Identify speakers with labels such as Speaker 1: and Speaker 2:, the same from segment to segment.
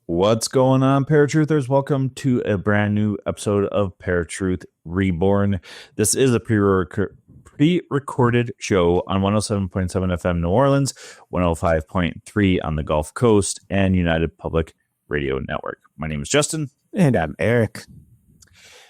Speaker 1: What's going on, ParaTruthers? Welcome to a brand new episode of ParaTruth Reborn. This is a pre-recorded show on 107.7 FM New Orleans, 105.3 on the Gulf Coast, and United Public Radio Network. My name is Justin.
Speaker 2: And I'm Erik.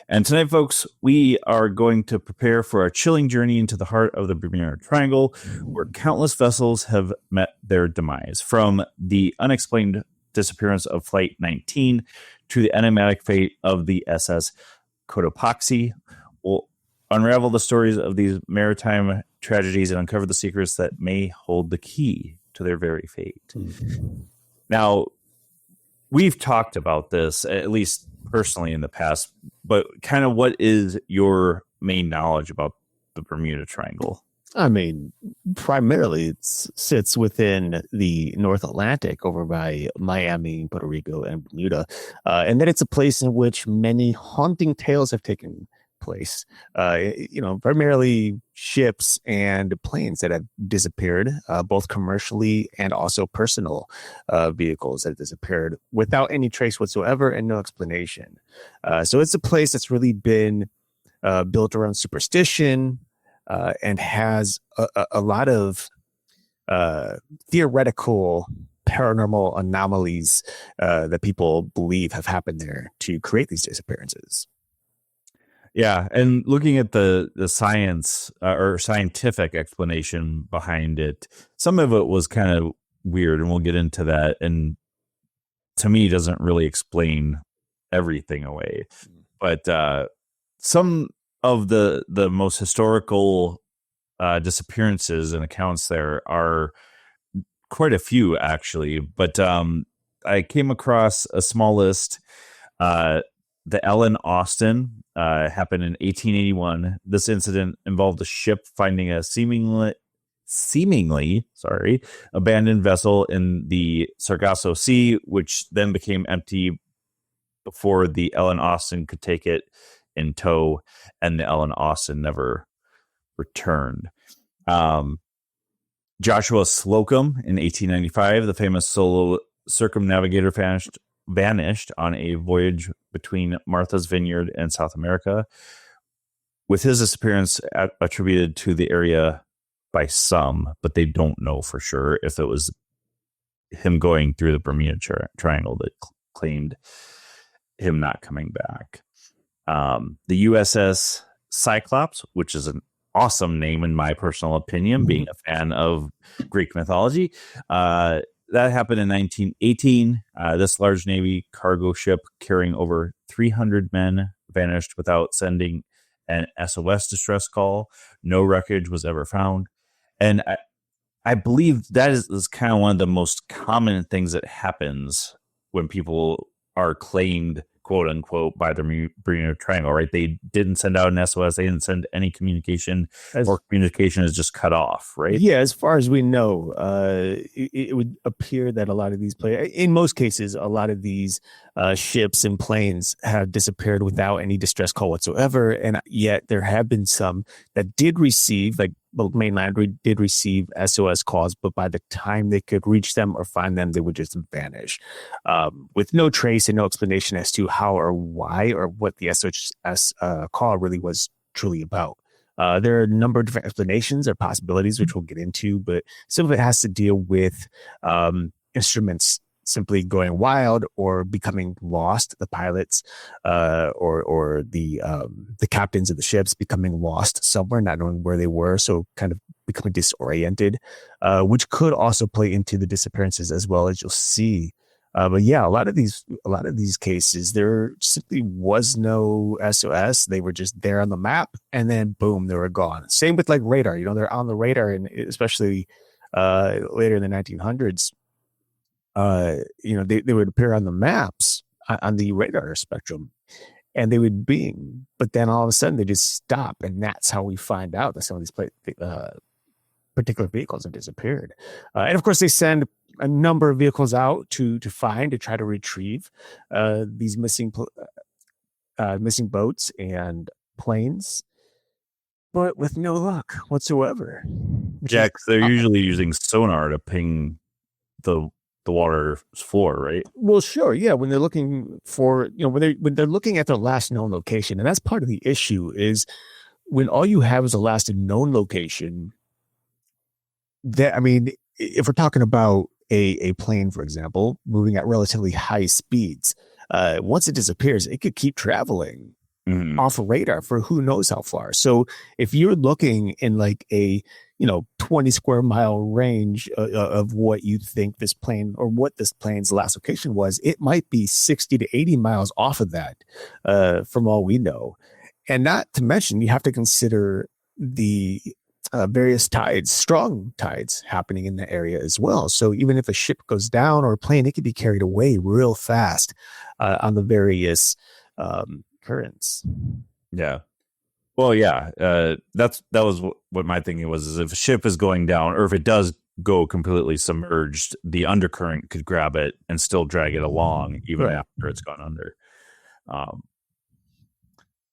Speaker 1: And tonight, folks, we are going to prepare for a chilling journey into the heart of the Bermuda Triangle, where countless vessels have met their demise. From the unexplained disappearance of Flight 19 to the enigmatic fate of the SS Cotopaxi. We'll unravel the stories of these maritime tragedies and uncover the secrets that may hold the key to their very fate. Now, we've talked about this, at least personally in the past, but kind of what is your main knowledge about the Bermuda Triangle?
Speaker 2: I mean, primarily it sits within the North Atlantic over by Miami, Puerto Rico, and Bermuda. And that it's a place in which many haunting tales have taken place. Primarily ships and planes that have disappeared, both commercially and also personal vehicles that have disappeared without any trace whatsoever and no explanation. So it's a place that's really been built around superstition, and has a lot of theoretical paranormal anomalies that people believe have happened there to create these disappearances.
Speaker 1: Yeah, and looking at the science or scientific explanation behind it, some of it was kind of weird, and we'll get into that. And to me, doesn't really explain everything away. But some of the most historical disappearances and accounts there are quite a few, actually. But I came across a small list. The Ellen Austin happened in 1881. This incident involved a ship finding a seemingly abandoned vessel in the Sargasso Sea, which then became empty before the Ellen Austin could take it in tow, and the Ellen Austin never returned. Joshua Slocum in 1895, the famous solo circumnavigator, vanished on a voyage between Martha's Vineyard and South America, with his disappearance attributed to the area by some, but they don't know for sure if it was him going through the Bermuda Triangle that claimed him not coming back. The USS Cyclops, which is an awesome name in my personal opinion, being a fan of Greek mythology, that happened in 1918. This large Navy cargo ship carrying over 300 men vanished without sending an SOS distress call. No wreckage was ever found. And I believe that is kind of one of the most common things that happens when people are claimed, quote unquote, by the Bermuda Triangle, right? They didn't send out an SOS. They didn't send any communication, or communication is just cut off, right?
Speaker 2: Yeah, as far as we know, it would appear that a lot of these in most cases, a lot of these ships and planes have disappeared without any distress call whatsoever. And yet there have been some that did receive, like the mainland did receive SOS calls, but by the time they could reach them or find them, they would just vanish with no trace and no explanation as to how or why or what the SOS call really was truly about. There are a number of different explanations or possibilities, which we'll get into, but some of it has to deal with instruments simply going wild or becoming lost. The pilots or the captains of the ships becoming lost somewhere, not knowing where they were, so kind of becoming disoriented, which could also play into the disappearances as well, as you'll see. But yeah, a lot of these cases, there simply was no SOS. They were just there on the map, and then boom, they were gone. Same with like radar. They're on the radar, and especially later in the 1900s. They would appear on the maps on the radar spectrum, and they would bing, but then all of a sudden they just stop, and that's how we find out that some of these particular vehicles have disappeared. And of course, they send a number of vehicles out to try to retrieve these missing boats and planes, but with no luck whatsoever.
Speaker 1: Yeah, 'cause they're usually using sonar to ping the water floor, right?
Speaker 2: Well, sure, yeah. When they're looking for, when they're looking at their last known location, and that's part of the issue is when all you have is a last known location. That, I mean, if we're talking about a plane, for example, moving at relatively high speeds, once it disappears, it could keep traveling off of radar for who knows how far. So if you're looking in like a 20 square mile range of what you think this plane or what this plane's last location was, it might be 60 to 80 miles off of that, from all we know. And not to mention, you have to consider the various tides, strong tides happening in the area as well. So even if a ship goes down or a plane, it could be carried away real fast on the various currents.
Speaker 1: Yeah. Well, yeah. That was what my thinking was, is if a ship is going down, or if it does go completely submerged, the undercurrent could grab it and still drag it along even after it's gone under.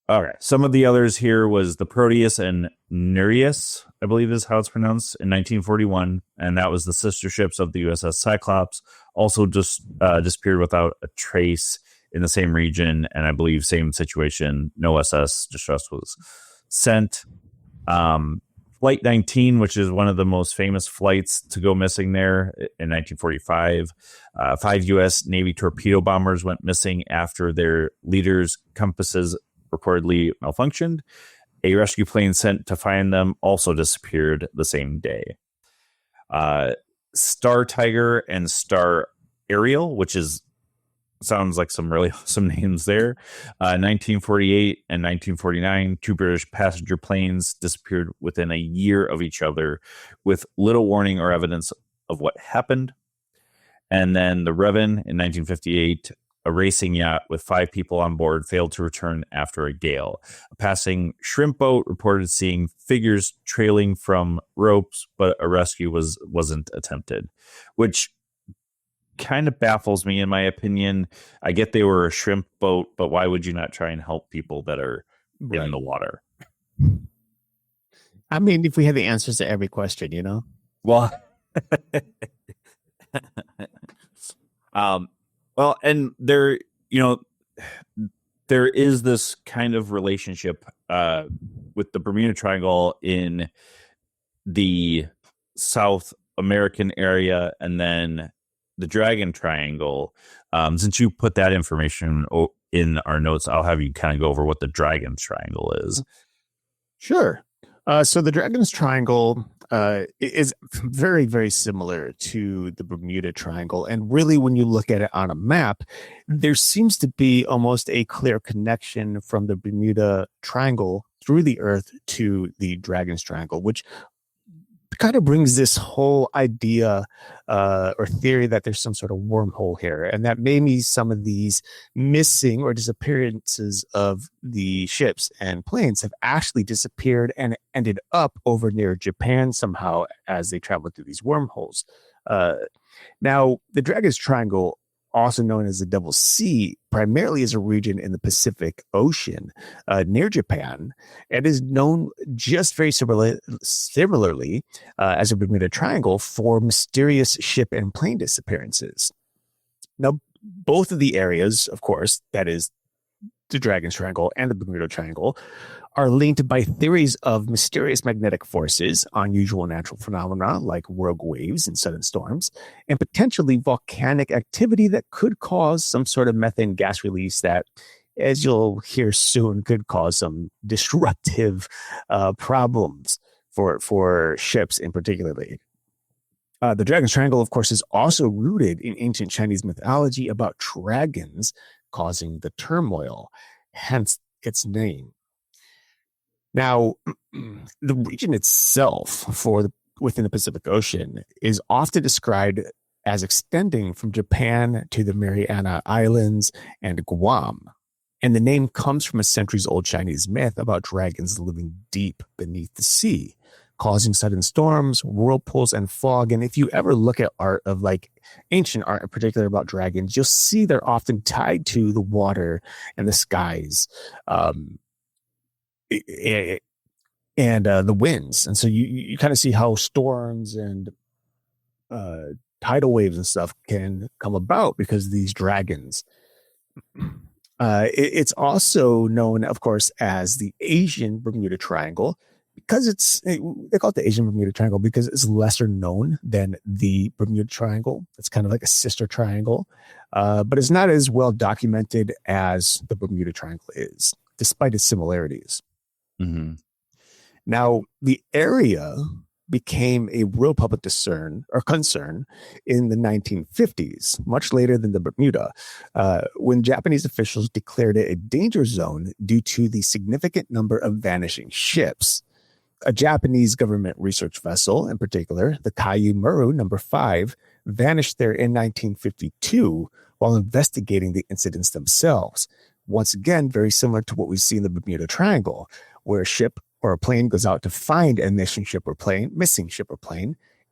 Speaker 1: Okay. Some of the others here was the Proteus and Nereus, I believe is how it's pronounced, in 1941. And that was the sister ships of the USS Cyclops. Also just disappeared without a trace in the same region. And I believe same situation. No SS distress was sent. Flight 19, which is one of the most famous flights to go missing there in 1945. 5 U.S. Navy torpedo bombers went missing after their leaders' compasses reportedly malfunctioned. A rescue plane sent to find them also disappeared the same day. Star Tiger and Star Ariel, which sounds like some really awesome names there. 1948 and 1949, 2 British passenger planes disappeared within a year of each other with little warning or evidence of what happened. And then the Reborn in 1958, a racing yacht with 5 people on board, failed to return after a gale. A passing shrimp boat reported seeing figures trailing from ropes, but a rescue wasn't attempted, which kind of baffles me, in my opinion. I get they were a shrimp boat, but why would you not try and help people that are in the water?
Speaker 2: I mean, if we had the answers to every question,
Speaker 1: Well, well, and there is this kind of relationship with the Bermuda Triangle in the South American area, and then the Dragon Triangle. Since you put that information in our notes, I'll have you kind of go over what the Dragon Triangle is.
Speaker 2: Sure. So the Dragon's Triangle is very, very similar to the Bermuda Triangle. And really, when you look at it on a map, there seems to be almost a clear connection from the Bermuda Triangle through the Earth to the Dragon's Triangle, which kind of brings this whole idea or theory that there's some sort of wormhole here, and that maybe some of these missing or disappearances of the ships and planes have actually disappeared and ended up over near Japan somehow as they traveled through these wormholes. Now, the Dragon's Triangle, also known as the Devil's Sea, primarily is a region in the Pacific Ocean near Japan, and is known just very similarly as the Bermuda Triangle for mysterious ship and plane disappearances. Now, both of the areas, of course, that is the Dragon's Triangle and the Bermuda Triangle, are linked by theories of mysterious magnetic forces, unusual natural phenomena like rogue waves and sudden storms, and potentially volcanic activity that could cause some sort of methane gas release that, as you'll hear soon, could cause some disruptive problems for ships in particularly. The Dragon's Triangle, of course, is also rooted in ancient Chinese mythology about dragons causing the turmoil, hence its name. Now, the region itself within the Pacific Ocean is often described as extending from Japan to the Mariana Islands and Guam. And the name comes from a centuries-old Chinese myth about dragons living deep beneath the sea, causing sudden storms, whirlpools, and fog. And if you ever look at art of like ancient art in particular about dragons, you'll see they're often tied to the water and the skies, um, and the winds. And so you kind of see how storms and uh, tidal waves and stuff can come about because of these dragons. It's also known, of course, as the Asian Bermuda Triangle because they call it the Asian Bermuda Triangle because it's lesser known than the Bermuda Triangle. It's kind of like a sister triangle, but it's not as well documented as the Bermuda Triangle is, despite its similarities.
Speaker 1: Mm-hmm.
Speaker 2: Now, the area became a real public concern in the 1950s, much later than the Bermuda, when Japanese officials declared it a danger zone due to the significant number of vanishing ships. A Japanese government research vessel, in particular, the Kaiyu Maru No. 5, vanished there in 1952 while investigating the incidents themselves. Once again, very similar to what we see in the Bermuda Triangle, where a ship or a plane goes out to find a missing ship or plane,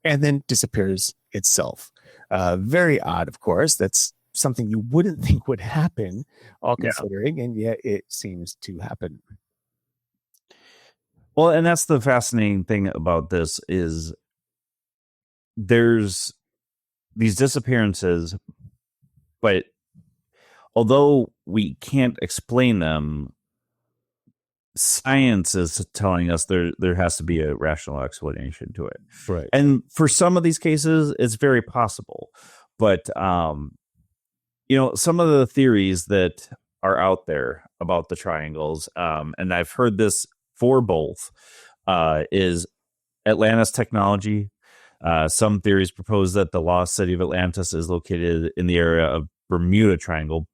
Speaker 2: and then disappears itself. Very odd, of course. That's something you wouldn't think would happen, all considering, and yet it seems to happen.
Speaker 1: Well, and that's the fascinating thing about this is there's these disappearances, but although we can't explain them, science is telling us there has to be a rational explanation to it.
Speaker 2: Right.
Speaker 1: And for some of these cases, it's very possible. But, some of the theories that are out there about the triangles, and I've heard this for both, is Atlantis technology. Some theories propose that the lost city of Atlantis is located in the area of Bermuda Triangle,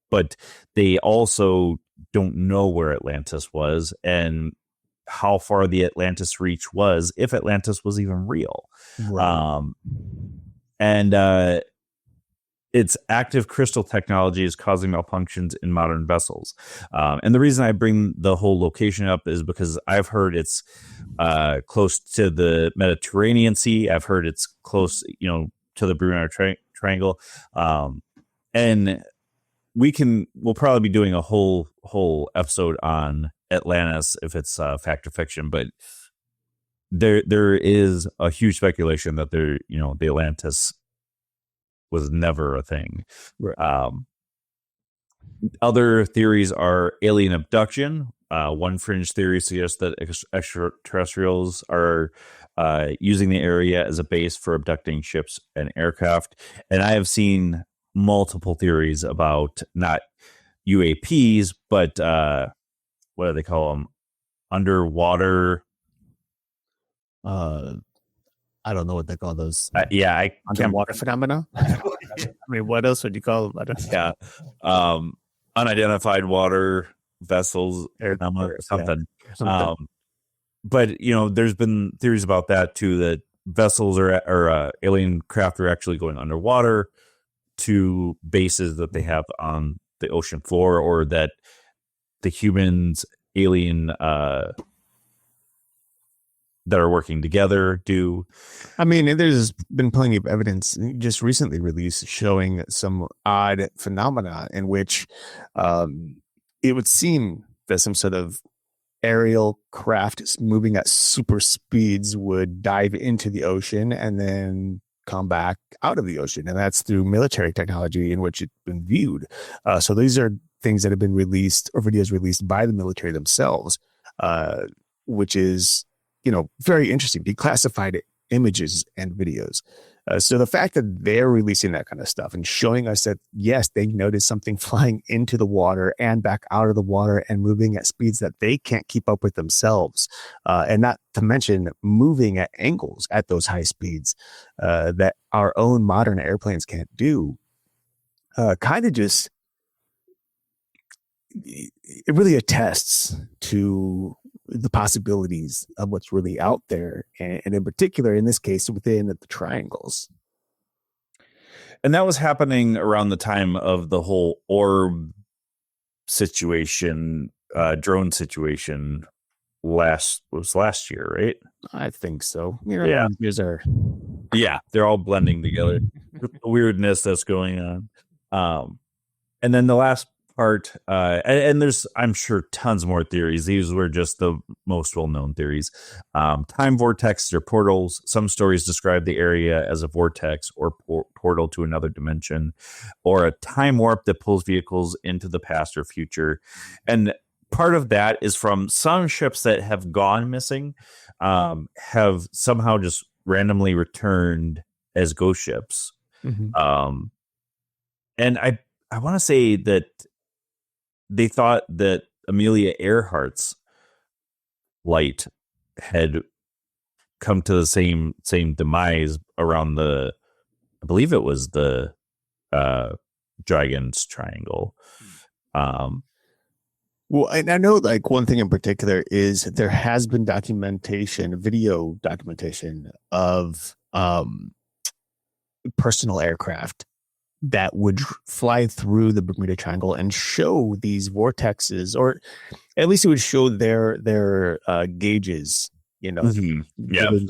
Speaker 1: but they also don't know where Atlantis was and how far the Atlantis reach was, if Atlantis was even real.
Speaker 2: Right.
Speaker 1: Its active crystal technology is causing malfunctions in modern vessels. And the reason I bring the whole location up is because I've heard it's close to the Mediterranean Sea. I've heard it's close, to the Bermuda Triangle. And we'll probably be doing a whole episode on Atlantis if it's fact or fiction, but there is a huge speculation that the Atlantis was never a thing.
Speaker 2: Right.
Speaker 1: Other theories are alien abduction. One fringe theory suggests that extraterrestrials are using the area as a base for abducting ships and aircraft. And I have seen multiple theories about not UAPs, but what do they call them? Underwater.
Speaker 2: I don't know what they call those.
Speaker 1: I
Speaker 2: underwater phenomena. I mean, what else would you call them? I don't know.
Speaker 1: Unidentified water vessels, something. But there's been theories about that too, that vessels or alien craft are actually going underwater to bases that they have on the ocean floor, or that the humans, alien that are working together do.
Speaker 2: I mean, there's been plenty of evidence just recently released showing some odd phenomena in which it would seem that some sort of aerial craft moving at super speeds would dive into the ocean and then come back out of the ocean. And that's through military technology in which it's been viewed. So these are things that have been released, or videos released by the military themselves, which is, very interesting, declassified images and videos. So the fact that they're releasing that kind of stuff and showing us that, yes, they noticed something flying into the water and back out of the water and moving at speeds that they can't keep up with themselves. And not to mention moving at angles at those high speeds that our own modern airplanes can't do. Kind of just, it really attests to the possibilities of what's really out there, and in particular, in this case, within the triangles.
Speaker 1: And that was happening around the time of the whole orb situation, drone situation last year, right?
Speaker 2: I think so.
Speaker 1: Yeah.
Speaker 2: Years are.
Speaker 1: Yeah, they're all blending together. The weirdness that's going on. And then the last part, and there's, I'm sure, tons more theories. These were just the most well-known theories. Time vortexes or portals. Some stories describe the area as a vortex or portal to another dimension, or a time warp that pulls vehicles into the past or future. And part of that is from some ships that have gone missing, have somehow just randomly returned as ghost ships.
Speaker 2: Mm-hmm.
Speaker 1: And I want to say that they thought that Amelia Earhart's light had come to the same demise around I believe it was the Dragon's Triangle.
Speaker 2: Well, and I know like one thing in particular is there has been video documentation of personal aircraft that would fly through the Bermuda Triangle and show these vortexes, or at least it would show their gauges, given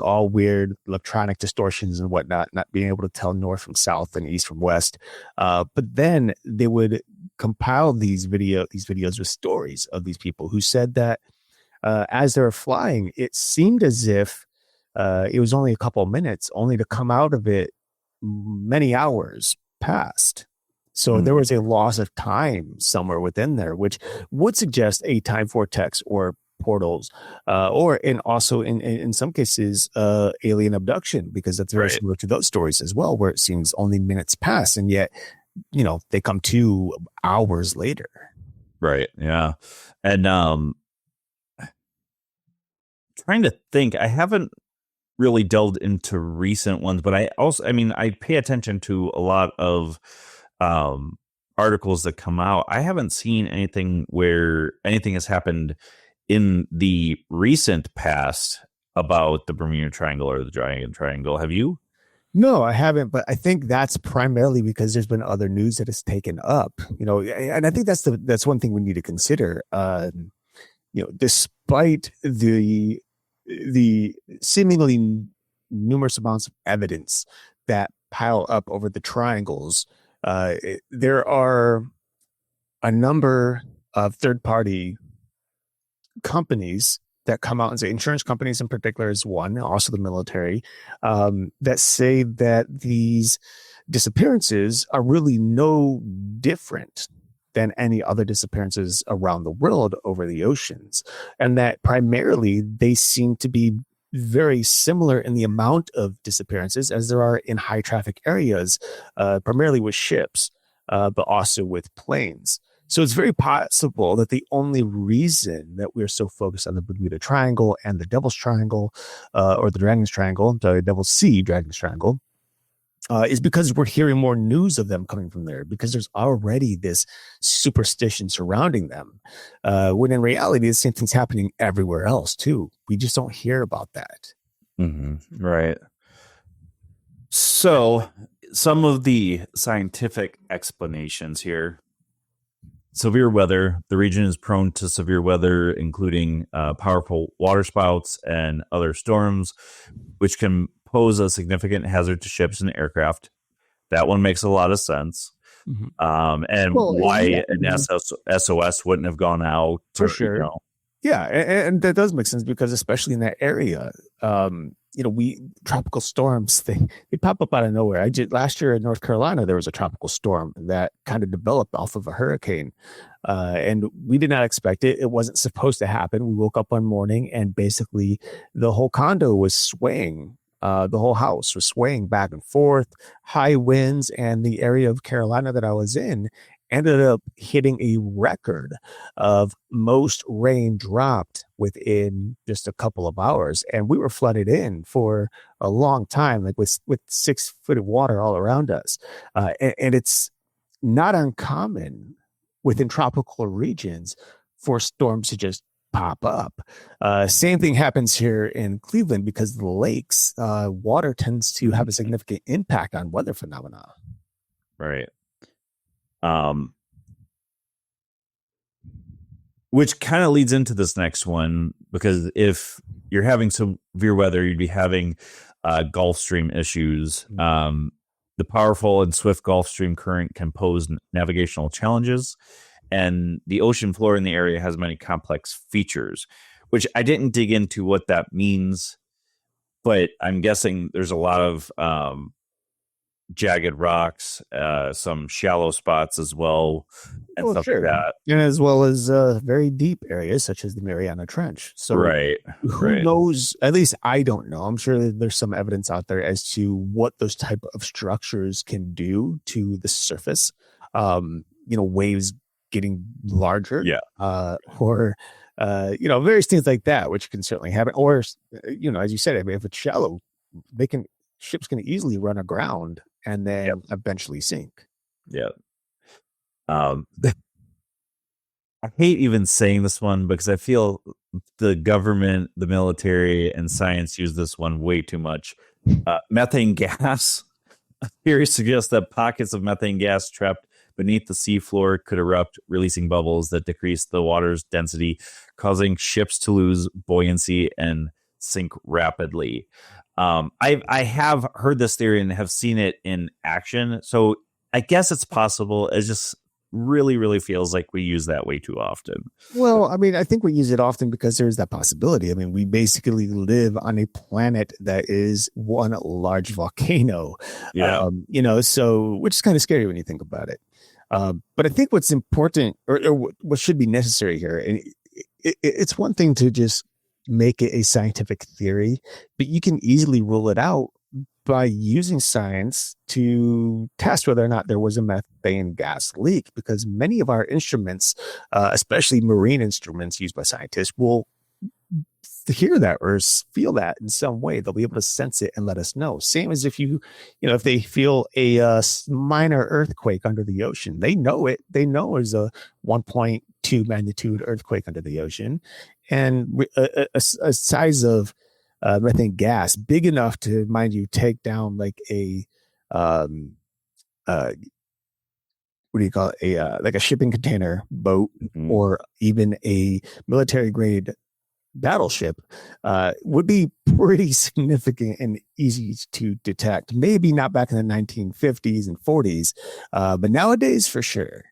Speaker 2: all weird electronic distortions and whatnot, not being able to tell north from south and east from west. But then they would compile these videos with stories of these people who said that as they were flying, it seemed as if it was only a couple of minutes, only to come out of it many hours past. So there was a loss of time somewhere within there, which would suggest a time vortex or portals, or also in some cases alien abduction, because that's very similar to those stories as well, where it seems only minutes pass and yet they come 2 hours later.
Speaker 1: Right. Yeah. And trying to think, I haven't really delved into recent ones, but I pay attention to a lot of articles that come out. I haven't seen anything where anything has happened in the recent past about the Bermuda Triangle or the Dragon Triangle. Have you?
Speaker 2: No, I haven't, but I think that's primarily because there's been other news that has taken up, and I think that's one thing we need to consider. Despite the seemingly numerous amounts of evidence that pile up over the triangles, there are a number of third-party companies that come out and say, insurance companies in particular is one, also the military, that say that these disappearances are really no different than any other disappearances around the world over the oceans. And that primarily they seem to be very similar in the amount of disappearances as there are in high traffic areas, primarily with ships, but also with planes. So it's very possible that the only reason that we're so focused on the Bermuda Triangle and the Devil's Triangle, or the Dragon's Triangle, the Devil's Sea Dragon's Triangle, is because we're hearing more news of them coming from there, because there's already this superstition surrounding them. When in reality, the same thing's happening everywhere else too. We just don't hear about that.
Speaker 1: Mm-hmm. Right. So some of the scientific explanations here. Severe weather. The region is prone to severe weather, including powerful waterspouts and other storms, which can pose a significant hazard to ships and aircraft. That one makes a lot of sense. Mm-hmm. And why an SOS wouldn't have gone out.
Speaker 2: For sure. Yeah, and that does make sense, because especially in that area, tropical storms, they pop up out of nowhere. Last year in North Carolina, there was a tropical storm that kind of developed off of a hurricane, and we did not expect it. It wasn't supposed to happen. We woke up one morning and basically the whole condo was swaying. The whole house was swaying back and forth, high winds, and the area of Carolina that I was in ended up hitting a record of most rain dropped within just a couple of hours. And we were flooded in for a long time, like with 6 foot of water all around us. And it's not uncommon within tropical regions for storms to just pop up. Same thing happens here in Cleveland, because the lakes, water tends to have a significant impact on weather phenomena.
Speaker 1: Right. which kind of leads into this next one, because if you're having severe weather, you'd be having Gulf Stream issues. The powerful and swift Gulf Stream current can pose navigational challenges, and the ocean floor in the area has many complex features, which I didn't dig into what that means, but I'm guessing there's a lot of jagged rocks, some shallow spots as well, and stuff like that.
Speaker 2: And as well as very deep areas such as the Mariana Trench. So who knows? At least I don't know. I'm sure that there's some evidence out there as to what those type of structures can do to the surface. Waves getting larger, or various things like that, which can certainly happen. Or as you said, I mean, if it's shallow, ships can easily run aground and then eventually sink.
Speaker 1: Yeah. I hate even saying this one because I feel the government, the military, and science use this one way too much. Methane gas. Theory suggests that pockets of methane gas trapped beneath the seafloor could erupt, releasing bubbles that decrease the water's density, causing ships to lose buoyancy and sink rapidly. I have heard this theory and have seen it in action, so I guess it's possible. It just really, really feels like we use that way too often.
Speaker 2: Well, I mean, I think we use it often because there's that possibility. I mean, we basically live on a planet that is one large volcano. So which is kind of scary when you think about it. But I think what's important, or what should be necessary here, and it's one thing to just make it a scientific theory, but you can easily rule it out by using science to test whether or not there was a methane gas leak, because many of our instruments, especially marine instruments used by scientists, will hear that or feel that in some way. They'll be able to sense it and let us know. Same as if if they feel a minor earthquake under the ocean, they know it. They know there's a 1.2 magnitude earthquake under the ocean, and a size of methane gas big enough to, mind you, take down like a what do you call it? Like a shipping container boat, or even a military grade battleship, would be pretty significant and easy to detect. Maybe not back in the 1950s and 40s, but nowadays for sure.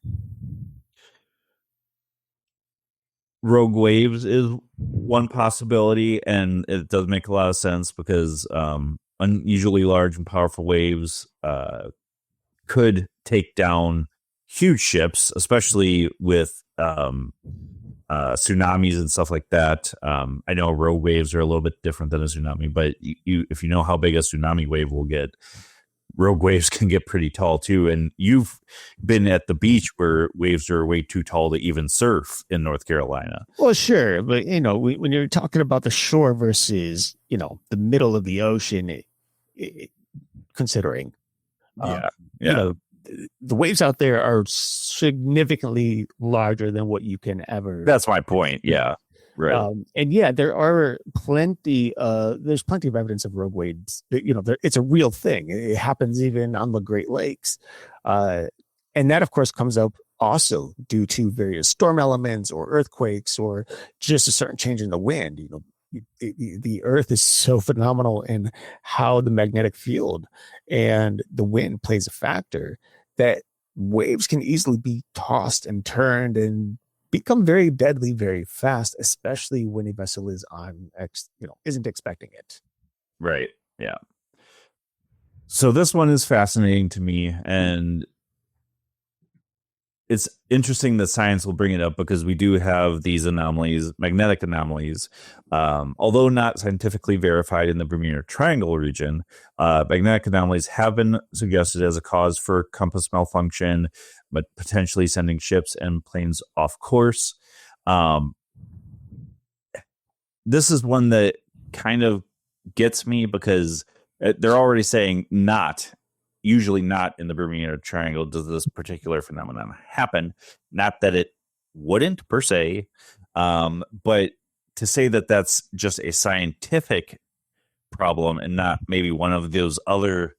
Speaker 1: Rogue waves is one possibility, and it does make a lot of sense because unusually large and powerful waves could take down huge ships, especially with tsunamis and stuff like that. I know rogue waves are a little bit different than a tsunami, but if you know how big a tsunami wave will get, rogue waves can get pretty tall too. And you've been at the beach where waves are way too tall to even surf in North Carolina.
Speaker 2: Well, sure. But, when you're talking about the shore versus, the middle of the ocean, considering, the waves out there are significantly larger than what you can ever.
Speaker 1: That's my point. Yeah. Right.
Speaker 2: There are plenty. There's plenty of evidence of rogue waves. It's a real thing. It happens even on the Great Lakes, and that, of course, comes up also due to various storm elements or earthquakes or just a certain change in the wind. The Earth is so phenomenal in how the magnetic field and the wind plays a factor that waves can easily be tossed and turned and become very deadly very fast, especially when a vessel is isn't expecting it.
Speaker 1: Right. Yeah. So this one is fascinating to me, and it's interesting that science will bring it up because we do have these anomalies, magnetic anomalies, although not scientifically verified in the Bermuda Triangle region. Magnetic anomalies have been suggested as a cause for compass malfunction, but potentially sending ships and planes off course. This is one that kind of gets me because they're already saying usually not in the Bermuda Triangle does this particular phenomenon happen. Not that it wouldn't per se, but to say that that's just a scientific problem and not maybe one of those other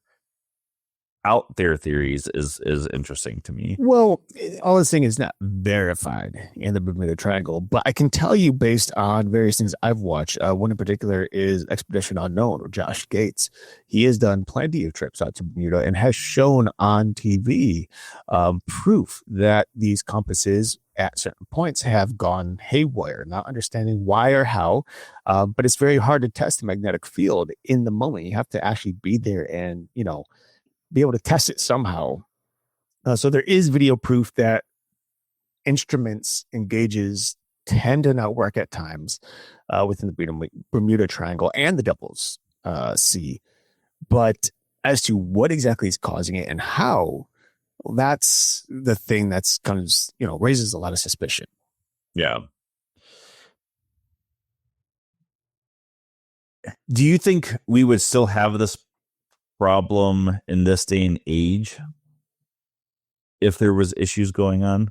Speaker 1: out there theories is interesting to me.
Speaker 2: Well, all this thing is not verified in the Bermuda Triangle, but I can tell you based on various things I've watched. One in particular is Expedition Unknown, or Josh Gates. He has done plenty of trips out to Bermuda and has shown on TV proof that these compasses at certain points have gone haywire, not understanding why or how. But it's very hard to test the magnetic field in the moment. You have to actually be there and, be able to test it somehow. So there is video proof that instruments and gauges tend to not work at times within the Bermuda Triangle and the Devil's Sea. But as to what exactly is causing it and how, well, that's the thing that's kind of, raises a lot of suspicion.
Speaker 1: Yeah. Do you think we would still have this problem in this day and age if there was issues going on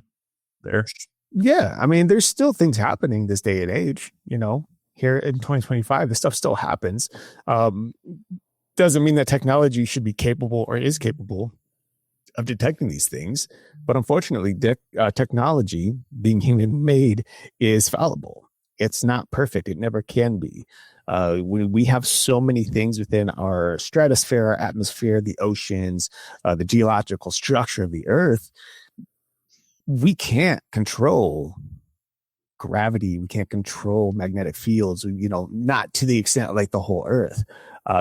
Speaker 1: there?
Speaker 2: Yeah, I mean, there's still things happening this day and age. Here in 2025, this stuff still happens. Doesn't mean that technology should be capable or is capable of detecting these things, but unfortunately, technology, being human made, is fallible. It's not perfect. It never can be. We have so many things within our stratosphere, our atmosphere, the oceans, the geological structure of the Earth. We can't control gravity. We can't control magnetic fields, not to the extent like the whole Earth.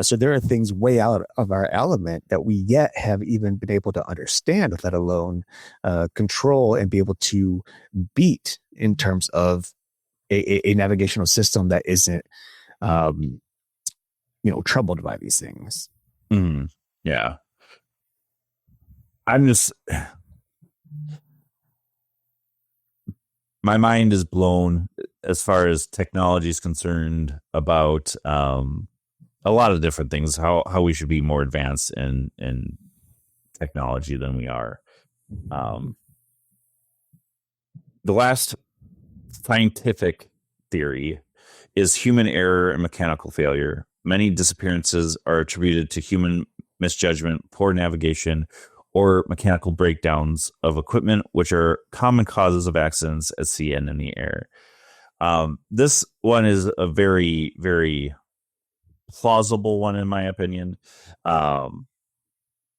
Speaker 2: So there are things way out of our element that we yet have even been able to understand, let alone control and be able to beat in terms of a navigational system that isn't troubled by these things.
Speaker 1: Yeah. I'm just, my mind is blown as far as technology is concerned about a lot of different things, how we should be more advanced in technology than we are. The last scientific theory is human error and mechanical failure. Many disappearances are attributed to human misjudgment, poor navigation, or mechanical breakdowns of equipment, which are common causes of accidents at sea and in the air. This one is a very, very plausible one, in my opinion,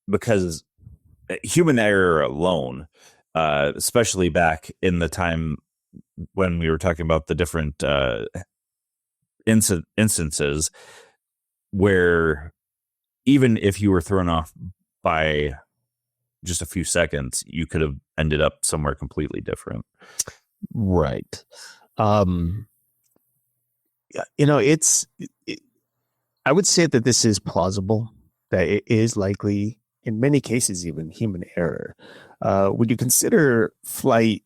Speaker 1: because human error alone, especially back in the time when we were talking about the different instances where even if you were thrown off by just a few seconds, you could have ended up somewhere completely different.
Speaker 2: Right. I would say that this is plausible, that it is likely, in many cases, even human error. Would you consider flight,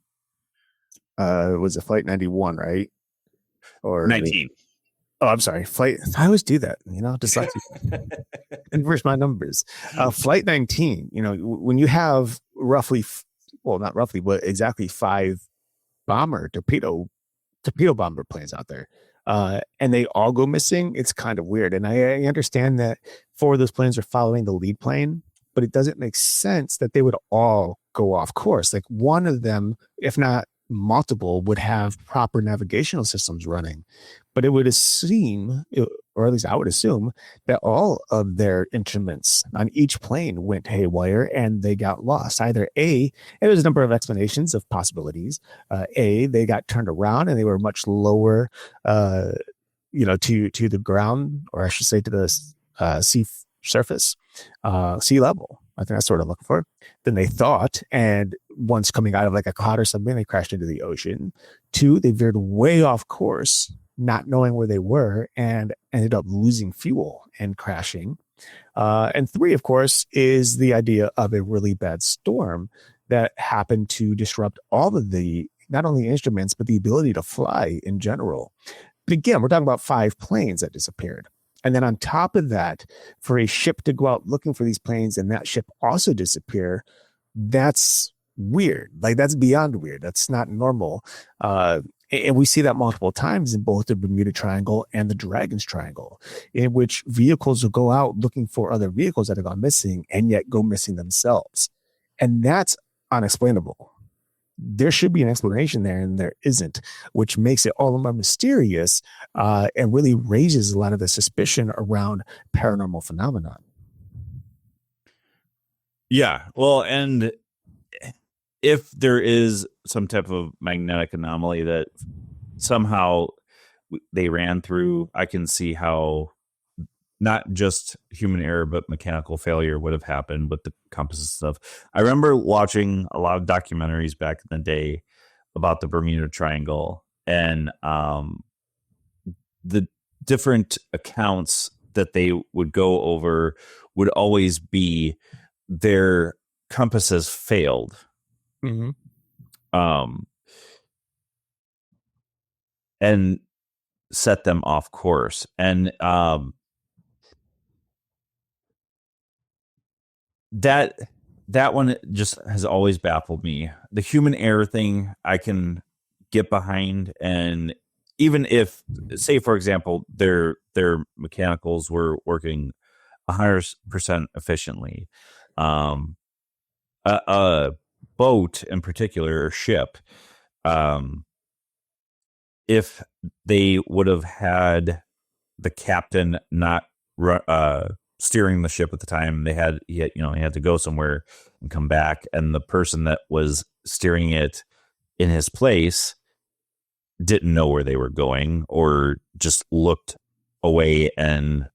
Speaker 2: was it Flight 91, right? Or
Speaker 1: 19.
Speaker 2: Oh, I'm sorry. Flight. I always do that, dyslexia. Inverse my numbers. Flight 19, when you have roughly, well, not roughly, but exactly 5 torpedo bomber planes out there, and they all go missing, it's kind of weird. And I understand that 4 of those planes are following the lead plane, but it doesn't make sense that they would all go off course. Like one of them, if not multiple, would have proper navigational systems running, but it would seem, or at least I would assume, that all of their instruments on each plane went haywire and they got lost. Either A, and there's a number of explanations of possibilities. A, they got turned around and they were much lower, to the ground, or I should say to the sea surface, sea level. I think that's what I'm looking for. Than they thought. And once coming out of like a cloud or something, they crashed into the ocean. 2, they veered way off course, not knowing where they were, and ended up losing fuel and crashing. And 3, of course, is the idea of a really bad storm that happened to disrupt all of the, not only instruments, but the ability to fly in general. But again, we're talking about 5 planes that disappeared. And then on top of that, for a ship to go out looking for these planes and that ship also disappear, that's weird. Like, that's beyond weird. That's not normal. And we see that multiple times in both the Bermuda Triangle and the Dragon's Triangle, in which vehicles will go out looking for other vehicles that have gone missing and yet go missing themselves. And that's unexplainable. There should be an explanation there, and there isn't, which makes it all the more mysterious and really raises a lot of the suspicion around paranormal phenomenon.
Speaker 1: Yeah. Well, and if there is some type of magnetic anomaly that somehow they ran through, I can see how not just human error, but mechanical failure would have happened with the compass and stuff. I remember watching a lot of documentaries back in the day about the Bermuda Triangle, and the different accounts that they would go over would always be their compasses failed.
Speaker 2: Mm-hmm.
Speaker 1: And set them off course. And that one just has always baffled me. The human error thing I can get behind, and even if, say for example, their mechanicals were working 100% efficiently, a boat in particular, or ship, if they would have had the captain not steering the ship at the time, he had to go somewhere and come back, and the person that was steering it in his place didn't know where they were going, or just looked away and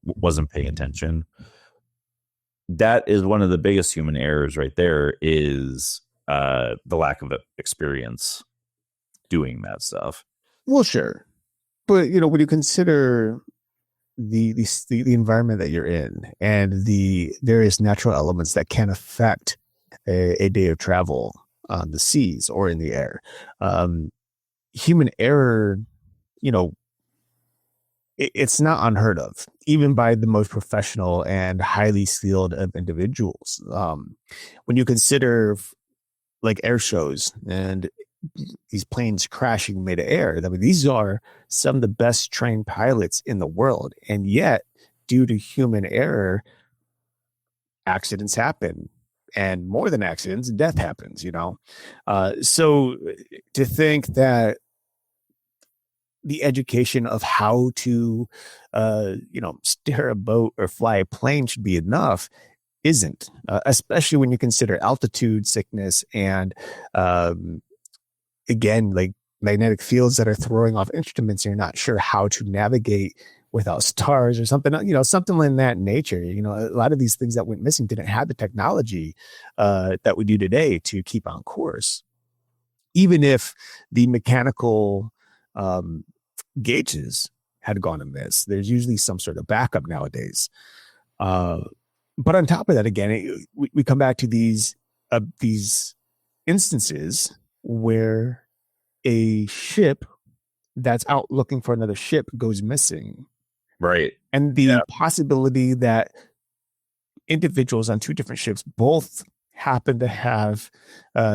Speaker 1: wasn't paying attention. That is one of the biggest human errors right there, is the lack of experience doing that stuff.
Speaker 2: Well, sure. But, when you consider the environment that you're in and the various natural elements that can affect a day of travel on the seas or in the air, human error, it's not unheard of, even by the most professional and highly skilled of individuals. When you consider like air shows and these planes crashing mid-air, I mean, these are some of the best trained pilots in the world, and yet, due to human error, accidents happen, and more than accidents, death happens. So to think that the education of how to, steer a boat or fly a plane should be enough isn't, especially when you consider altitude sickness and, again, like magnetic fields that are throwing off instruments, and you're not sure how to navigate without stars or something, something in that nature. A lot of these things that went missing didn't have the technology that we do today to keep on course. Even if the mechanical gauges had gone amiss, there's usually some sort of backup nowadays. But on top of that, again, we come back to these instances where a ship that's out looking for another ship goes missing.
Speaker 1: Right.
Speaker 2: And the possibility that individuals on two different ships both happen to have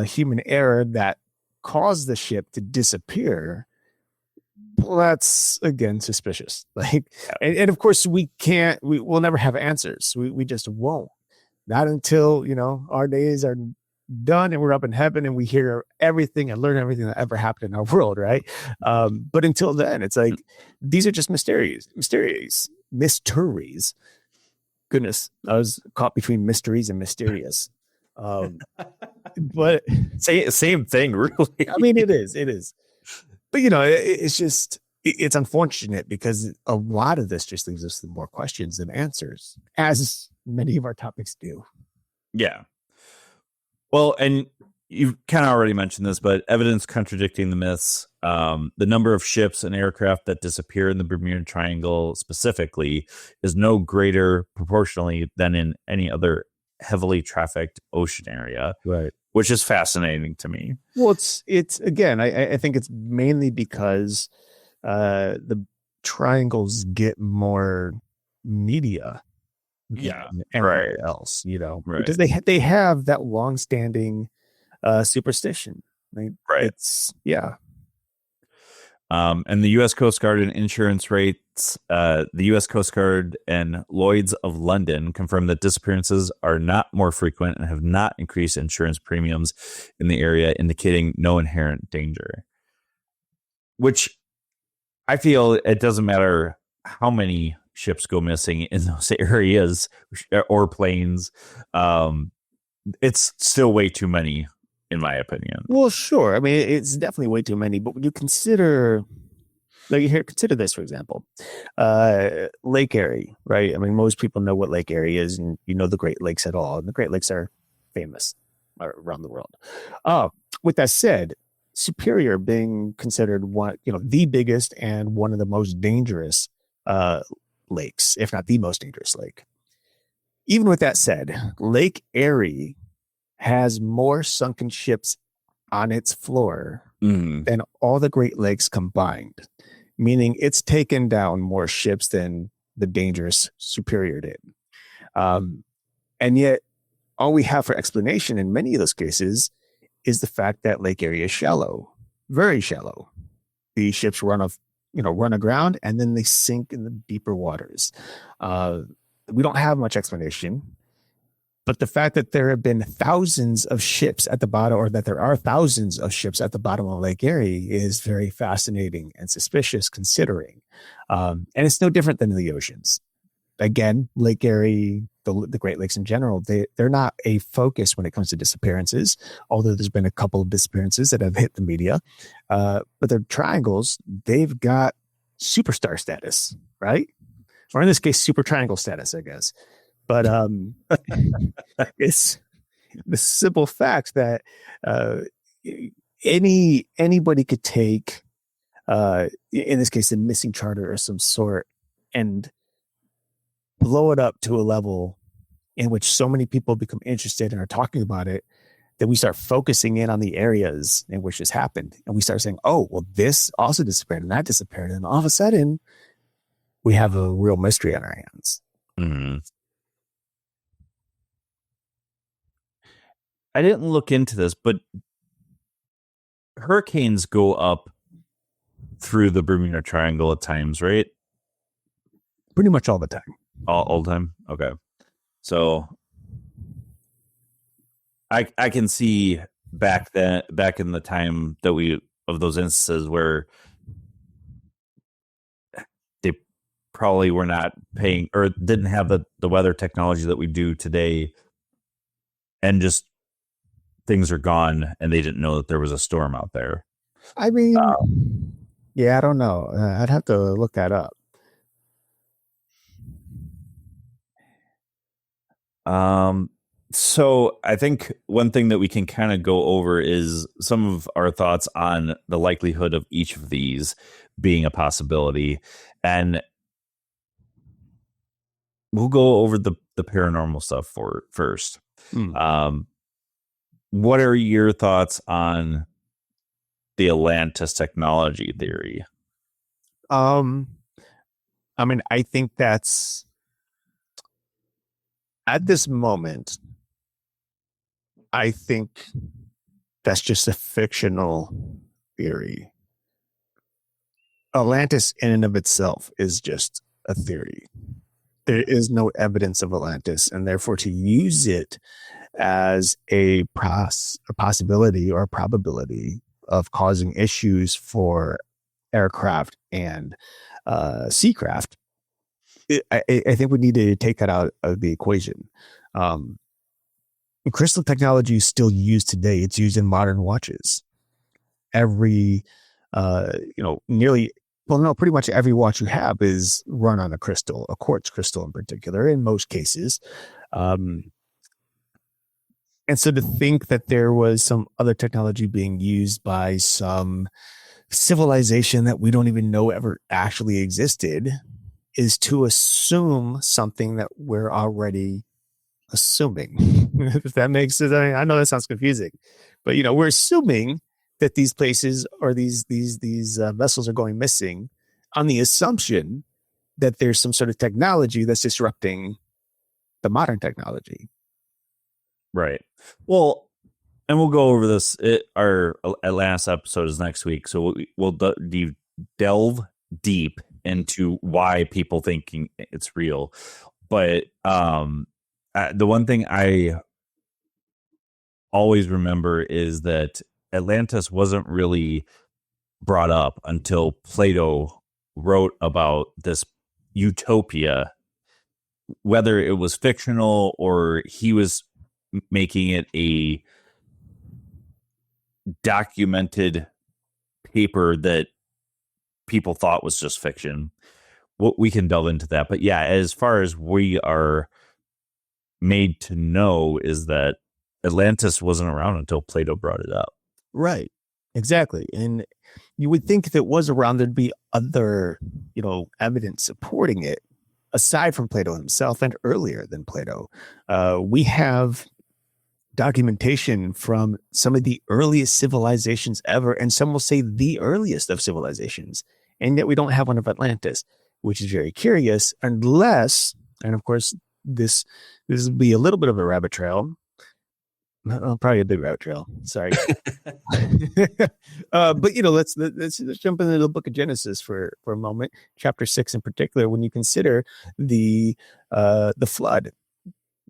Speaker 2: human error that caused the ship to disappear. Well, that's again suspicious. And of course we'll never have answers. We just won't. Not until, our days are done and we're up in heaven and we hear everything and learn everything that ever happened in our world, right? But until then, it's like these are just mysteries. Goodness, I was caught between mysteries and mysterious. But
Speaker 1: same thing, really.
Speaker 2: I mean, it is. But it's just it's unfortunate because a lot of this just leaves us with more questions than answers, as many of our topics do.
Speaker 1: Yeah. Well, and you've kind of already mentioned this, but evidence contradicting the myths. The number of ships and aircraft that disappear in the Bermuda Triangle specifically is no greater proportionally than in any other heavily trafficked ocean area,
Speaker 2: right?
Speaker 1: Which is fascinating to me.
Speaker 2: Well, it's again, I think it's mainly because the triangles get more media. Everywhere else, because they have that long-standing superstition. Right.
Speaker 1: Right.
Speaker 2: It's
Speaker 1: And the U.S. Coast Guard and insurance rates, the U.S. Coast Guard and Lloyd's of London confirmed that disappearances are not more frequent and have not increased insurance premiums in the area, indicating no inherent danger. Which I feel it doesn't matter how many ships go missing in those areas or planes. It's still way too many, in my opinion.
Speaker 2: Well, sure. I mean, it's definitely way too many. But when you consider, like, here, consider this, for example, Lake Erie, right? I mean, most people know what Lake Erie is, and you know the Great Lakes at all. And the Great Lakes are famous around the world. With that said, Superior being considered one, the biggest and one of the most dangerous lakes, if not the most dangerous lake. Even with that said, Lake Erie has more sunken ships on its floor than all the Great Lakes combined, meaning it's taken down more ships than the dangerous Superior did. And yet, all we have for explanation in many of those cases is the fact that Lake Erie is shallow, very shallow. The ships run aground and then they sink in the deeper waters. We don't have much explanation, but the fact that there have been thousands of ships at the bottom, or that there are thousands of ships at the bottom of Lake Erie, is very fascinating and suspicious considering. And it's no different than the oceans. Again, Lake Erie, the Great Lakes in general, they're not a focus when it comes to disappearances, although there's been a couple of disappearances that have hit the media. But they're triangles. They've got superstar status, right? Or in this case, super triangle status, I guess. But it's the simple fact that anybody could take, in this case, a missing charter of some sort, and blow it up to a level in which so many people become interested and are talking about it that we start focusing in on the areas in which this happened. And we start saying, oh, well, this also disappeared and that disappeared. And all of a sudden, we have a real mystery on our hands.
Speaker 1: Mm-hmm. I didn't look into this, but hurricanes go up through the Bermuda Triangle at times, right?
Speaker 2: Pretty much all the time.
Speaker 1: All the time? Okay. So I can see back in the time that of those instances where they probably were not paying or didn't have the weather technology that we do today, and just things are gone and they didn't know that there was a storm out there.
Speaker 2: I mean, yeah, I don't know. I'd have to look that up.
Speaker 1: So I think one thing that we can kind of go over is some of our thoughts on the likelihood of each of these being a possibility. And we'll go over the paranormal stuff first. What are your thoughts on the Atlantis technology theory?
Speaker 2: I mean, I think that's, at this moment, I think that's just a fictional theory. Atlantis in and of itself is just a theory. There is no evidence of Atlantis, and therefore to use it as a possibility or a probability of causing issues for aircraft and seacraft, I think we need to take that out of the equation. Crystal technology is still used today. It's used in modern watches. Pretty much every watch you have is run on a crystal, a quartz crystal in particular, in most cases. And so to think that there was some other technology being used by some civilization that we don't even know ever actually existed is to assume something that we're already assuming. If that makes sense. I mean, I know that sounds confusing, but we're assuming that these places or these vessels are going missing on the assumption that there's some sort of technology that's disrupting the modern technology.
Speaker 1: Right. Well, and we'll go over this. Our last episode is next week, so we'll delve deep into why people thinking it's real. But the one thing I always remember is that Atlantis wasn't really brought up until Plato wrote about this utopia, whether it was fictional or he was making it a documented paper that people thought was just fiction. We can delve into that. But yeah, as far as we are made to know is that Atlantis wasn't around until Plato brought it up.
Speaker 2: Right. Exactly. And you would think if it was around, there'd be other, evidence supporting it aside from Plato himself and earlier than Plato. We have documentation from some of the earliest civilizations ever, and some will say the earliest of civilizations, and yet we don't have one of Atlantis, which is very curious, unless, and of course, this will be a little bit of a rabbit trail. Probably a big rabbit trail. Sorry. But let's jump into the book of Genesis for a moment, chapter 6 in particular, when you consider the flood.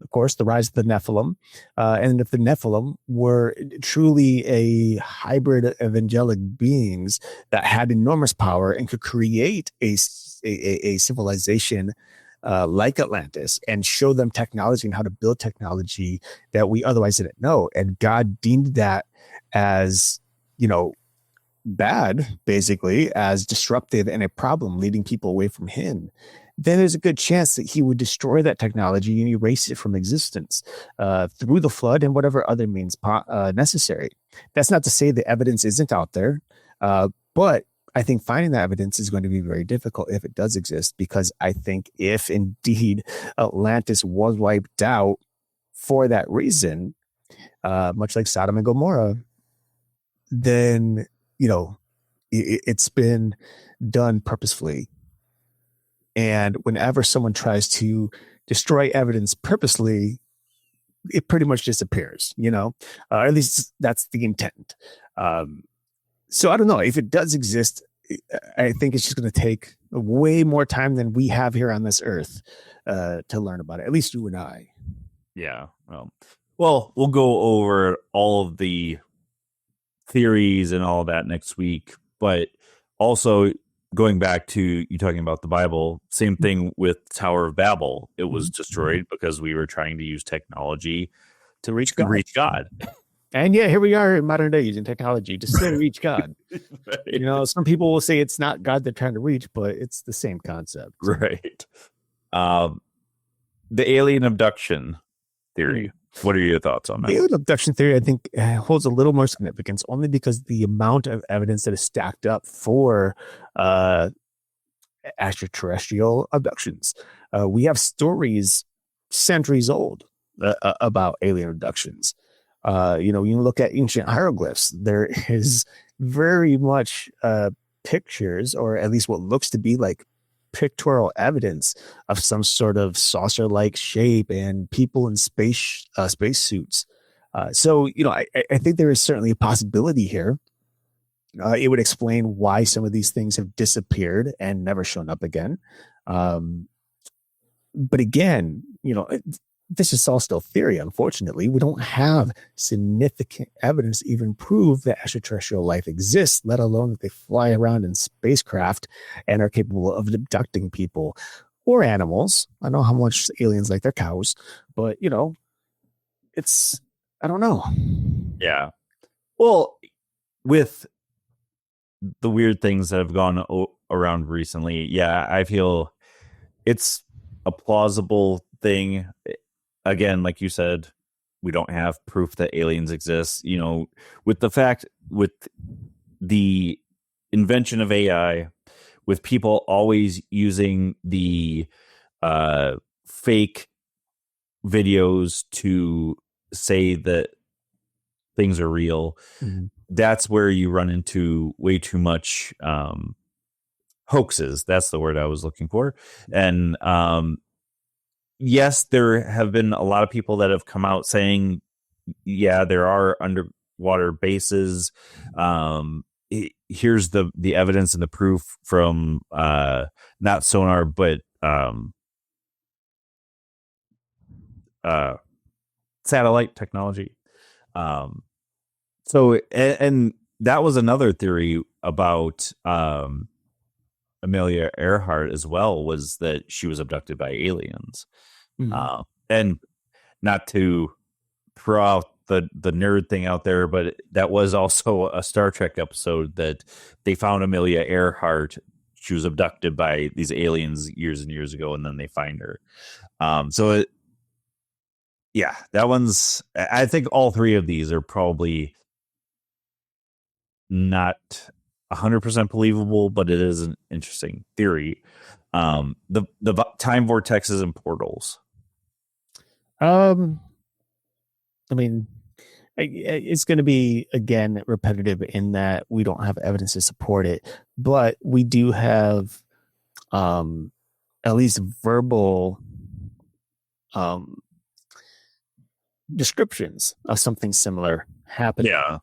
Speaker 2: Of course, the rise of the Nephilim. And if the Nephilim were truly a hybrid of angelic beings that had enormous power and could create a civilization like Atlantis and show them technology and how to build technology that we otherwise didn't know. And God deemed that as, bad, basically, as disruptive and a problem, leading people away from him. Then there's a good chance that he would destroy that technology and erase it from existence through the flood and whatever other means necessary. That's not to say the evidence isn't out there, but I think finding that evidence is going to be very difficult if it does exist, because I think if indeed Atlantis was wiped out for that reason, much like Sodom and Gomorrah, then, it's been done purposefully. And whenever someone tries to destroy evidence purposely, it pretty much disappears, or at least that's the intent. So I don't know if it does exist. I think it's just going to take way more time than we have here on this earth to learn about it. At least you and I.
Speaker 1: Yeah. Well, we'll go over all of the theories and all that next week. But also going back to you talking about the Bible, same thing with Tower of Babel. It was destroyed because we were trying to use technology
Speaker 2: to reach
Speaker 1: God.
Speaker 2: And yeah, here we are in modern day using technology to still reach God. Right. Some people will say it's not God they're trying to reach, but it's the same concept.
Speaker 1: Right. The alien abduction theory. What are your thoughts on that?
Speaker 2: The alien abduction theory, I think, holds a little more significance only because the amount of evidence that is stacked up for extraterrestrial abductions. We have stories centuries old about alien abductions. You look at ancient hieroglyphs, there is very much pictures, or at least what looks to be like pictorial evidence of some sort of saucer-like shape and people in space suits. So I think there is certainly a possibility here. It would explain why some of these things have disappeared and never shown up again. But again, this is all still theory. Unfortunately, we don't have significant evidence to even prove that extraterrestrial life exists, let alone that they fly around in spacecraft and are capable of abducting people or animals. I know how much aliens like their cows, but I don't know.
Speaker 1: Yeah. Well, with the weird things that have gone around recently, yeah, I feel it's a plausible thing. Again, like you said, we don't have proof that aliens exist. With the invention of AI, with people always using the fake videos to say that things are real, that's where you run into way too much hoaxes. That's the word I was looking for. And yes, there have been a lot of people that have come out saying, yeah, there are underwater bases here's the evidence and the proof from not sonar but satellite technology. So and that was another theory about Amelia Earhart as well, was that she was abducted by aliens. And not to throw out the nerd thing out there, but that was also a Star Trek episode that they found Amelia Earhart. She was abducted by these aliens years and years ago, and then they find her. That one's, I think all three of these are probably not 100% believable, but it is an interesting theory. The time vortexes and portals.
Speaker 2: I mean, it's going to be, again, repetitive in that we don't have evidence to support it, but we do have at least verbal descriptions of something similar happening.
Speaker 1: Yeah.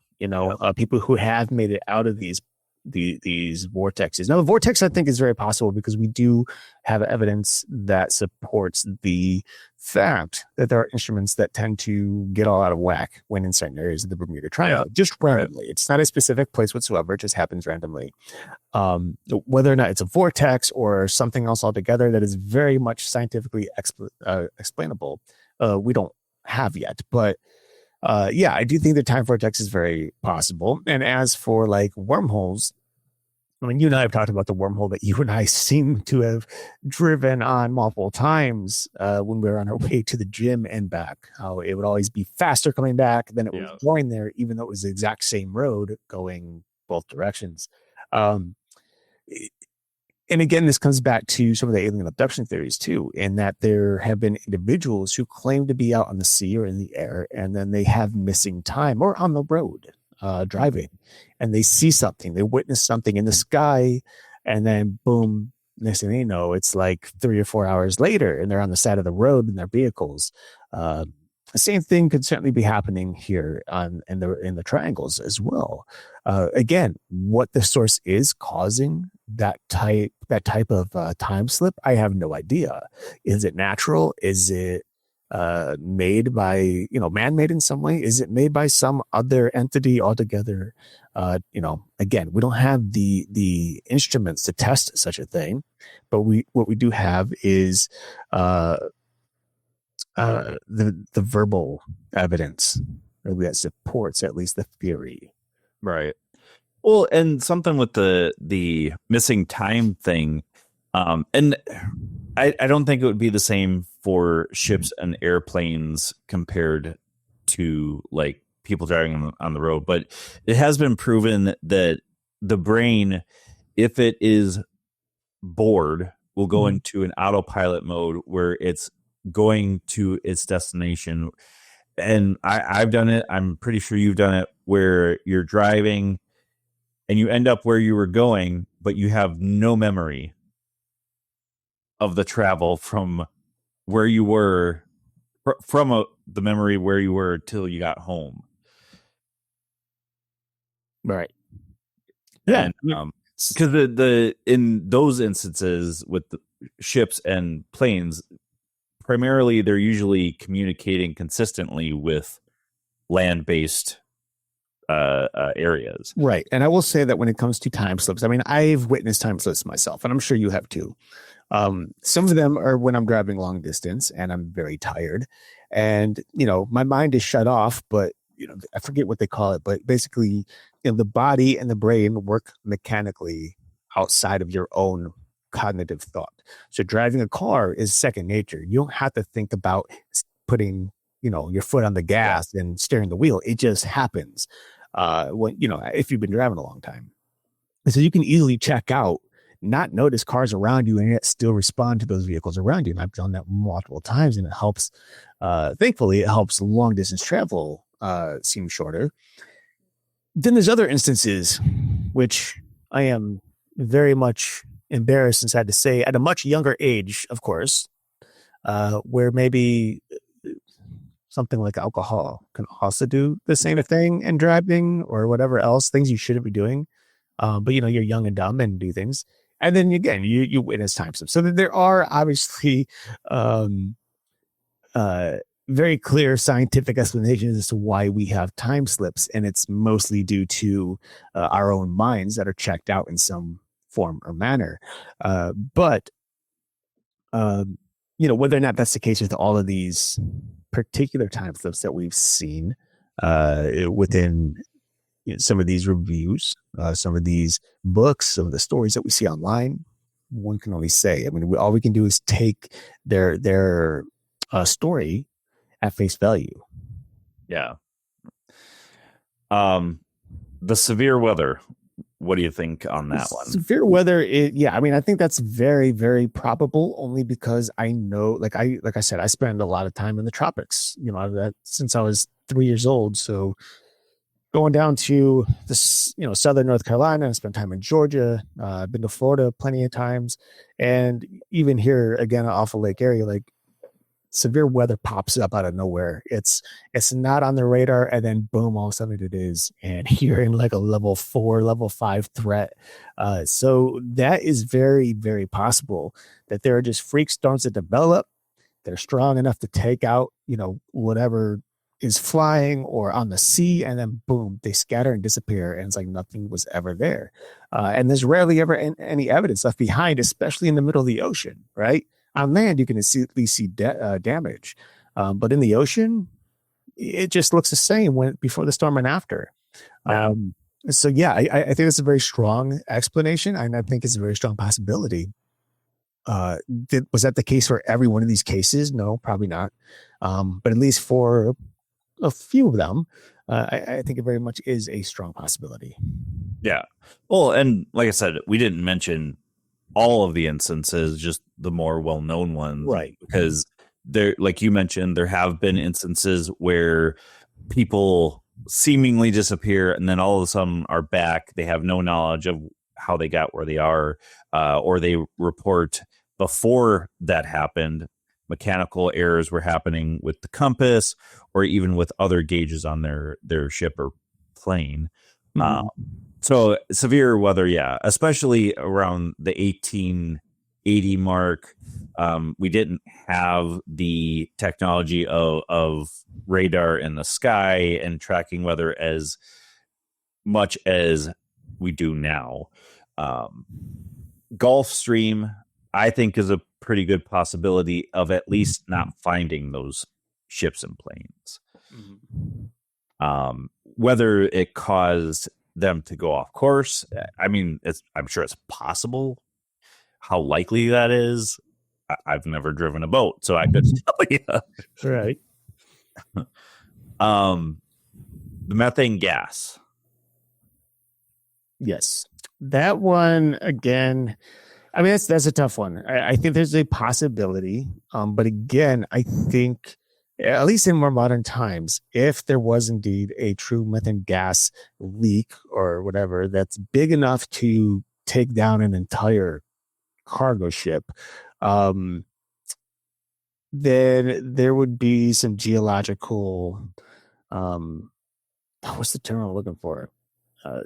Speaker 2: People who have made it out of these vortexes. Now, the vortex, I think, is very possible because we do have evidence that supports the fact that there are instruments that tend to get all out of whack when in certain areas of the Bermuda Triangle, just randomly. It's not a specific place whatsoever. It just happens randomly. Whether or not it's a vortex or something else altogether that is very much scientifically explainable, we don't have yet. But I do think the time vortex is very possible. And as for like wormholes, I mean, you and I have talked about the wormhole that you and I seem to have driven on multiple times when we were on our way to the gym and back. How it would always be faster coming back than it was going there, even though it was the exact same road going both directions. And again, this comes back to some of the alien abduction theories too, in that there have been individuals who claim to be out on the sea or in the air, and then they have missing time or on the road driving, and they see something, they witness something in the sky, and then boom, next thing they know, it's like 3 or 4 hours later, and they're on the side of the road in their vehicles. The same thing could certainly be happening here in the triangles as well. Again, what the source is causing that type of time slip, I have no idea. Is it natural? Is it made by man-made in some way? Is it made by some other entity altogether? Again, we don't have the instruments to test such a thing, but what we do have is the verbal evidence that supports at least the theory.
Speaker 1: Right. Well, and something with the missing time thing, and I don't think it would be the same for ships and airplanes compared to like people driving on the road, but it has been proven that the brain, if it is bored, will go into an autopilot mode where it's going to its destination. And I've done it. I'm pretty sure you've done it, where you're driving and you end up where you were going, but you have no memory of the travel from where you were, the memory where you were till you got home.
Speaker 2: Right.
Speaker 1: Yeah. Because the in those instances with the ships and planes, primarily they're usually communicating consistently with land-based areas.
Speaker 2: Right. And I will say that when it comes to time slips, I mean, I've witnessed time slips myself, and I'm sure you have too. Some of them are when I'm driving long distance and I'm very tired and, my mind is shut off, but, I forget what they call it, but basically, the body and the brain work mechanically outside of your own cognitive thought. So driving a car is second nature. You don't have to think about putting, your foot on the gas and steering the wheel. It just happens. If you've been driving a long time. And so you can easily check out, not notice cars around you, and yet still respond to those vehicles around you. And I've done that multiple times, and it helps. Thankfully, it helps long distance travel seem shorter. Then there's other instances, which I am very much embarrassed and sad to say, at a much younger age, of course, where maybe something like alcohol can also do the same thing in driving or whatever else, things you shouldn't be doing. But you're young and dumb and do things. And then again, you witness time slips. So there are obviously um, uh, very clear scientific explanations as to why we have time slips, and it's mostly due to our own minds that are checked out in some form or manner. But whether or not that's the case with all of these particular time slips that we've seen within some of these reviews, some of these books, some of the stories that we see online, one can only say. I mean, all we can do is take their story at face value.
Speaker 1: Yeah. The severe weather. What do you think on that one?
Speaker 2: Severe weather, I mean, I think that's very, very probable. Only because I know, like I said, I spend a lot of time in the tropics. That since I was 3 years old. So going down to this, southern North Carolina, I spent time in Georgia. I've been to Florida plenty of times, and even here again off of Lake Erie, like severe weather pops up out of nowhere. It's not on the radar, and then boom, all of a sudden it is, and you're in like a level 4, level 5 threat. So that is very, very possible that there are just freak storms that develop. They're strong enough to take out, whatever is flying or on the sea, and then boom, they scatter and disappear, and it's like nothing was ever there. And there's rarely ever any evidence left behind, especially in the middle of the ocean, right? On land, you can at least see damage, but in the ocean, it just looks the same before the storm and after. So yeah, I think it's a very strong explanation, and I think it's a very strong possibility. Was that the case for every one of these cases? No, probably not. But at least for a few of them, I think it very much is a strong possibility.
Speaker 1: Yeah. Well, and like I said, we didn't mention all of the instances, just the more well-known ones,
Speaker 2: right?
Speaker 1: Because there, like you mentioned, there have been instances where people seemingly disappear and then all of a sudden are back. They have no knowledge of how they got where they are, or they report before that happened. Mechanical errors were happening with the compass or even with other gauges on their ship or plane. Mm-hmm. So severe weather, yeah, especially around the 1880 mark. We didn't have the technology of radar in the sky and tracking weather as much as we do now. Gulf Stream, I think, is a pretty good possibility of at least not finding those ships and planes. Mm-hmm. Whether it caused them to go off course, I mean, I'm sure it's possible. How likely that is, I've never driven a boat, so I couldn't tell you.
Speaker 2: Right.
Speaker 1: The methane gas.
Speaker 2: Yes, that one again. I mean, that's a tough one. I think there's a possibility, but again, I think, at least in more modern times, if there was indeed a true methane gas leak or whatever that's big enough to take down an entire cargo ship, then there would be some geological, what's the term I'm looking for?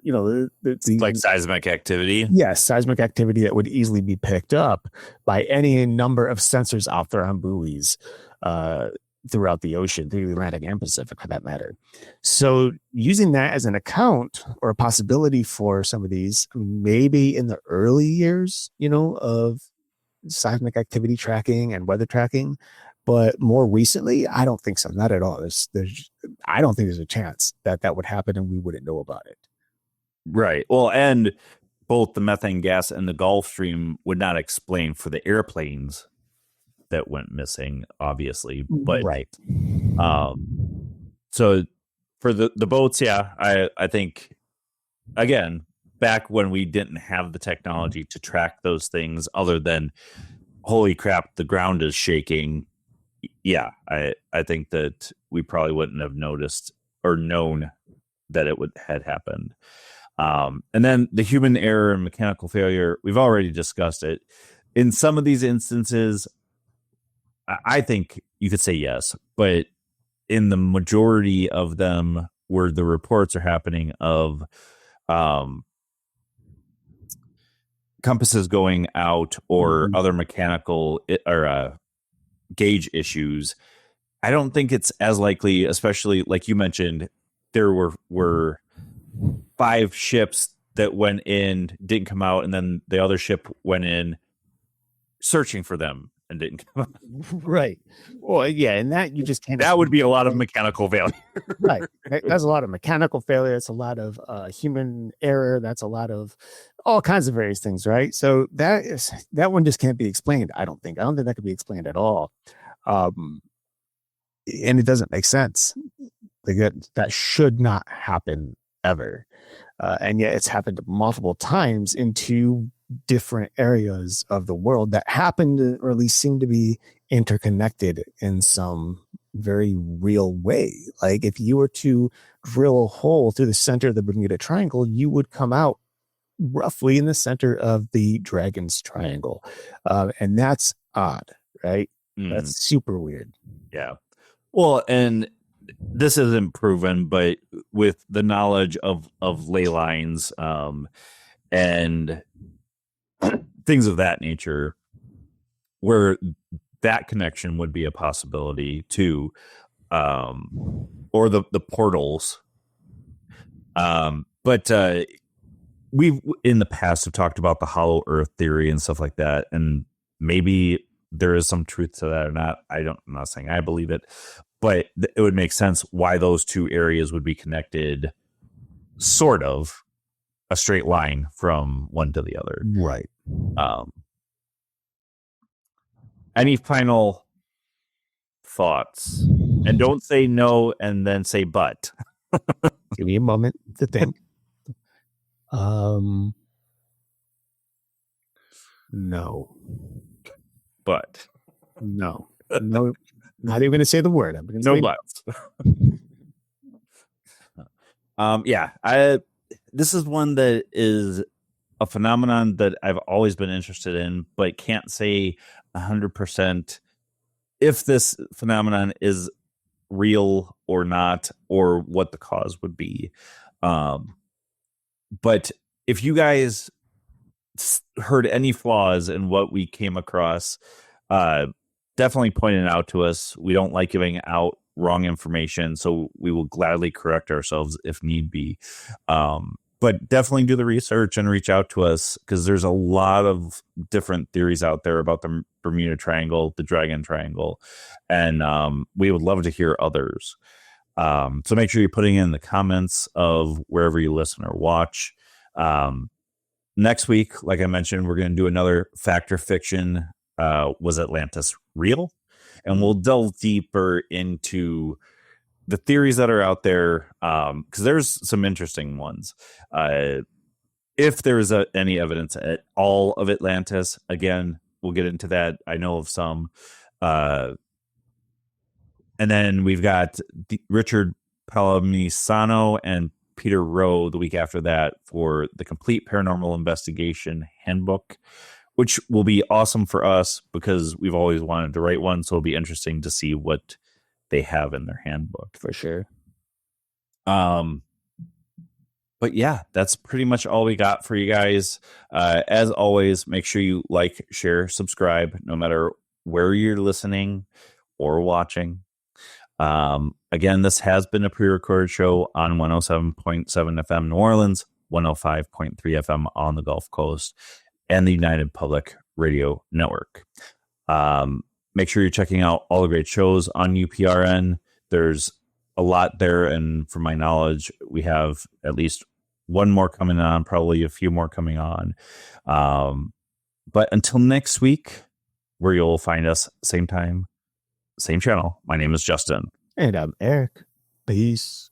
Speaker 1: Like seismic activity.
Speaker 2: Yes, seismic activity that would easily be picked up by any number of sensors out there on buoys throughout the ocean, through the Atlantic and Pacific, for that matter. So using that as an account or a possibility for some of these, maybe in the early years, of seismic activity tracking and weather tracking, but more recently, I don't think so. Not at all. I don't think there's a chance that would happen and we wouldn't know about it.
Speaker 1: Right. Well, and both the methane gas and the Gulf Stream would not explain for the airplanes that went missing, obviously. But
Speaker 2: right.
Speaker 1: So for the boats, yeah, I think, again, back when we didn't have the technology to track those things other than, holy crap, the ground is shaking. Yeah, I think that we probably wouldn't have noticed or known that it had happened. And then the human error and mechanical failure, we've already discussed it. In some of these instances, I think you could say yes, but in the majority of them where the reports are happening of compasses going out or other mechanical or gauge issues, I don't think it's as likely, especially like you mentioned, there were 5 ships that went in, didn't come out, and then the other ship went in searching for them and didn't come out.
Speaker 2: Right. Well, yeah, and that you just can't.
Speaker 1: That would be a lot of mechanical failure.
Speaker 2: Right. That's a lot of mechanical failure. It's a lot of human error. That's a lot of all kinds of various things, right? So that one just can't be explained. I don't think that could be explained at all. And it doesn't make sense. That should not happen ever. And yet it's happened multiple times in 2 different areas of the world that happen to, or at least seem to be interconnected in some very real way. Like if you were to drill a hole through the center of the Bermuda Triangle, you would come out roughly in the center of the Dragon's Triangle. And that's odd, right? That's super weird.
Speaker 1: Yeah. Well, and this isn't proven, but with the knowledge of ley lines and things of that nature, where that connection would be a possibility too, or the portals. But we've in the past have talked about the hollow earth theory and stuff like that, and maybe there is some truth to that or not. I'm not saying I believe it, but it would make sense why those 2 areas would be connected, sort of a straight line from one to the other.
Speaker 2: Right.
Speaker 1: Any final thoughts? And don't say no and then say but.
Speaker 2: Give me a moment to think. No.
Speaker 1: But.
Speaker 2: No. No. Not even going to say the word. I'm
Speaker 1: no buts. Yeah. This is one that is a phenomenon that I've always been interested in, but can't say 100% if this phenomenon is real or not, or what the cause would be. But if you guys heard any flaws in what we came across, definitely point it out to us. We don't like giving out wrong information, so we will gladly correct ourselves if need be. But definitely do the research and reach out to us, because there's a lot of different theories out there about the Bermuda Triangle, the Dragon Triangle, and we would love to hear others. So make sure you're putting in the comments of wherever you listen or watch. Next week, like I mentioned, we're going to do another fact or fiction. Was Atlantis real? And we'll delve deeper into the theories that are out there, because there's some interesting ones. If there's any evidence at all of Atlantis, again, we'll get into that. I know of some. And then we've got Richard Palamisano and Peter Rowe the week after that for the Complete Paranormal Investigation Handbook, which will be awesome for us because we've always wanted to write one. So it'll be interesting to see what they have in their handbook.
Speaker 2: For sure.
Speaker 1: But yeah, that's pretty much all we got for you guys. As always, make sure you like, share, subscribe, no matter where you're listening or watching. Again, this has been a pre-recorded show on 107.7 FM New Orleans, 105.3 FM on the Gulf Coast, and the United Public Radio Network. Make sure you're checking out all the great shows on UPRN. There's a lot there, and from my knowledge, we have at least one more coming on, probably a few more coming on. But until next week, where you'll find us same time, same channel. My name is Justin.
Speaker 2: And I'm Erik. Peace.